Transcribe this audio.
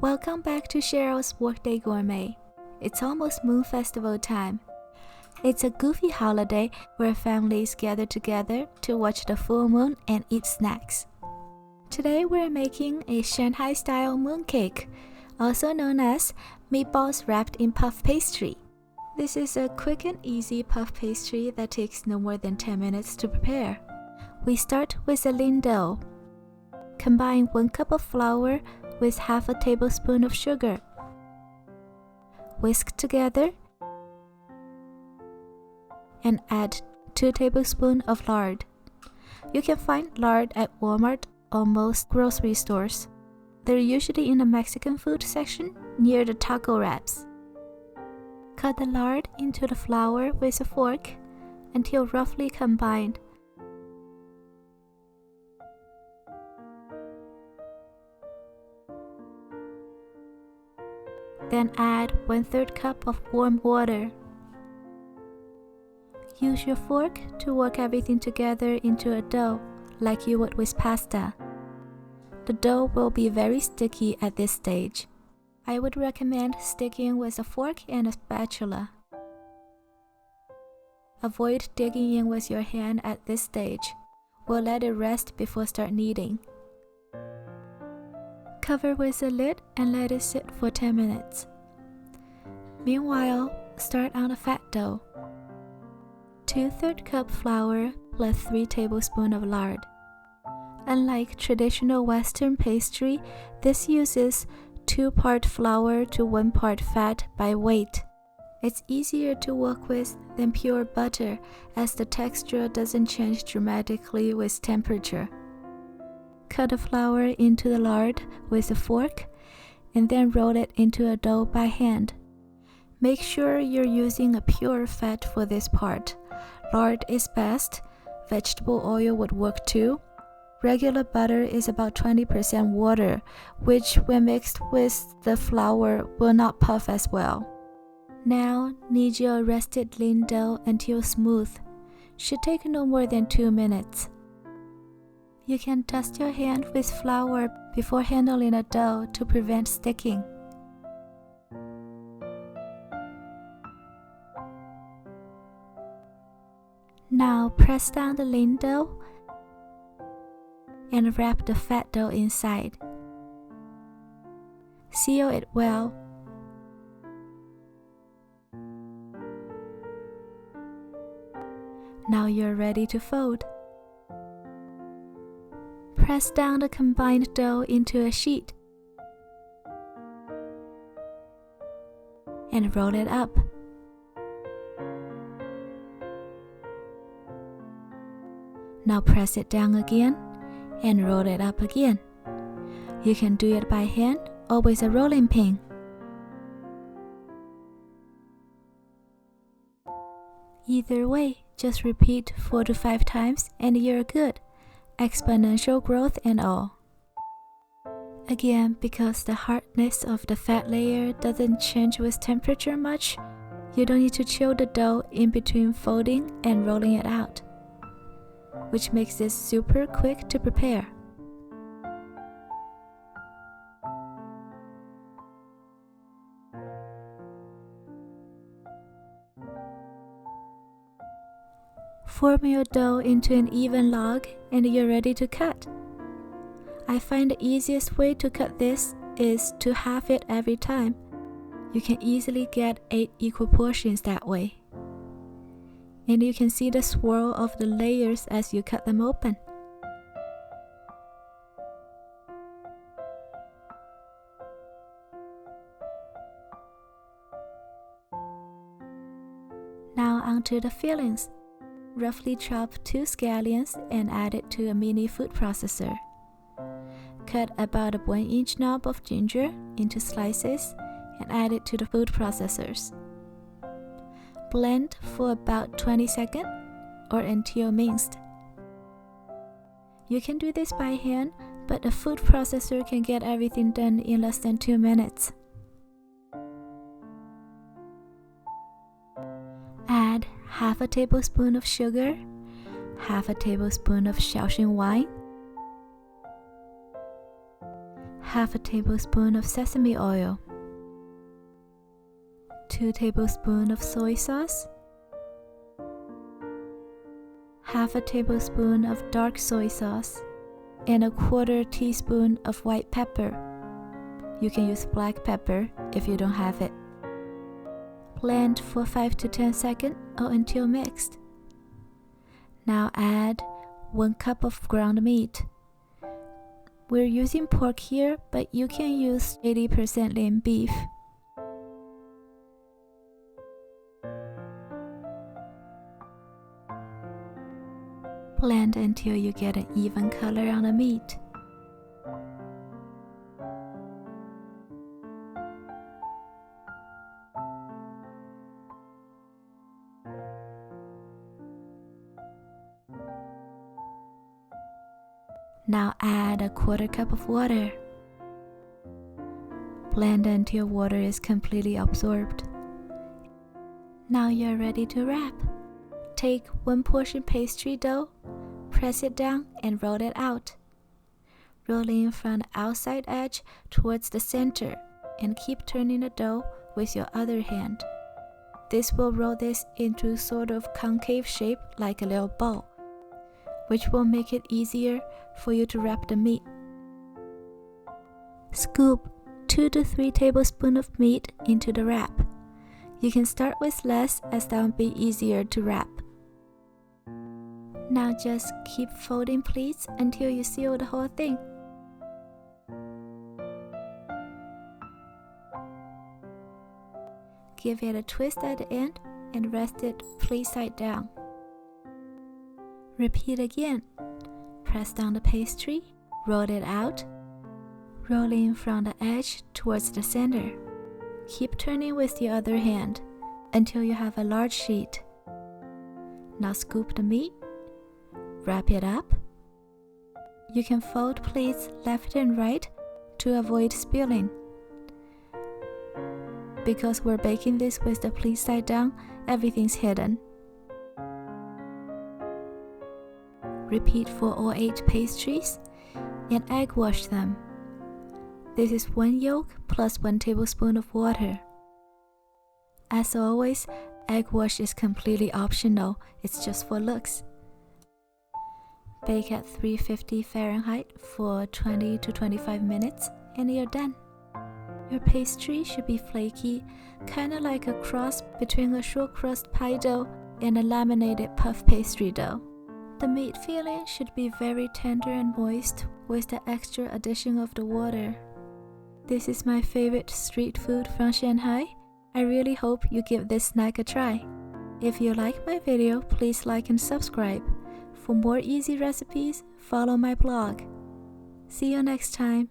Welcome back to Cheryl's Workday Gourmet. It's almost Moon Festival time. It's a goofy holiday where families gather together to watch the full moon and eat snacks. Today we're making a Shanghai-style mooncake, also known as meatballs wrapped in puff pastry. This is a quick and easy puff pastry that takes no more than 10 minutes to prepare. We start with a lean dough. Combine 1 cup of flour with half a tablespoon of sugar. Whisk together and add 2 tablespoons of lard. You can find lard at Walmart or most grocery stores. They're usually in the Mexican food section near the taco wraps. Cut the lard into the flour with a fork until roughly combined. Then add 1/3 cup of warm water. Use your fork to work everything together into a dough, like you would with pasta. The dough will be very sticky at this stage. I would recommend sticking with a fork and a spatula. Avoid digging in with your hand at this stage. We'll let it rest before start kneading. Cover with a lid and let it sit for 10 minutes. Meanwhile, start on the fat dough. 2/3 cup flour plus 3 tablespoons of lard. Unlike traditional Western pastry, this uses 2-part flour to 1 part fat by weight. It's easier to work with than pure butter as the texture doesn't change dramatically with temperature. Cut the flour into the lard with a fork and then roll it into a dough by hand. Make sure you're using a pure fat for this part. Lard is best. Vegetable oil would work too. Regular butter is about 20% water, which when mixed with the flour will not puff as well. Now knead your rested lean dough until smooth. Should take no more than 2 minutes. You can dust your hand with flour before handling the dough to prevent sticking. Now press down the lean dough and wrap the fat dough inside. Seal it well. Now you're ready to fold. Press down the combined dough into a sheet and roll it up. Now press it down again and roll it up again. You can do it by hand or with a rolling pin. Either way, just repeat 4 to 5 times and you're good. Exponential growth and all. Again, because the hardness of the fat layer doesn't change with temperature much, you don't need to chill the dough in between folding and rolling it out, which makes this super quick to prepare. Form your dough into an even log and you're ready to cut. I find the easiest way to cut this is to halve it every time. You can easily get 8 equal portions that way. And you can see the swirl of the layers as you cut them open. Now onto the fillings. Roughly chop 2 scallions and add it to a mini food processor. Cut about a 1-inch knob of ginger into slices and add it to the food processors. Blend for about 20 seconds or until minced. You can do this by hand, but a food processor can get everything done in less than 2 minutes. Add half a tablespoon of sugar, half a tablespoon of Shaoxing wine, 1/2 tablespoon of sesame oil, 2 tablespoons of soy sauce, 1/2 tablespoon of dark soy sauce, and 1/4 teaspoon of white pepper. You can use black pepper if you don't have it. Blend for 5 to 10 seconds or until mixed. Now add 1 cup of ground meat. We're using pork here, but you can use 80% lean beef. Blend until you get an even color on the meat. Now add 1/4 cup of water. Blend until water is completely absorbed. Now you're ready to wrap. Take 1 portion pastry dough, press it down and roll it out. Roll in from the outside edge towards the center and keep turning the dough with your other hand. This will roll this into sort of concave shape like a little ball, which will make it easier for you to wrap the meat. Scoop 2 to 3 tablespoons of meat into the wrap. You can start with less as that will be easier to wrap. Now just keep folding pleats until you seal the whole thing. Give it a twist at the end and rest it pleat side down. Repeat again. Press down the pastry, roll it out, roll in from the edge towards the center. Keep turning with the other hand until you have a large sheet. Now scoop the meat, wrap it up. You can fold pleats left and right to avoid spilling. Because we're baking this with the pleat side down, everything's hidden. Repeat for all 8 pastries and egg wash them. This is 1 yolk plus 1 tablespoon of water. As always, egg wash is completely optional, it's just for looks. Bake at 350 Fahrenheit for 20 to 25 minutes and you're done. Your pastry should be flaky, kinda like a cross between a short crust pie dough and a laminated puff pastry dough. The meat filling should be very tender and moist with the extra addition of the water. This is my favorite street food from Shanghai. I really hope you give this snack a try. If you like my video, please like and subscribe. For more easy recipes, follow my blog. See you next time.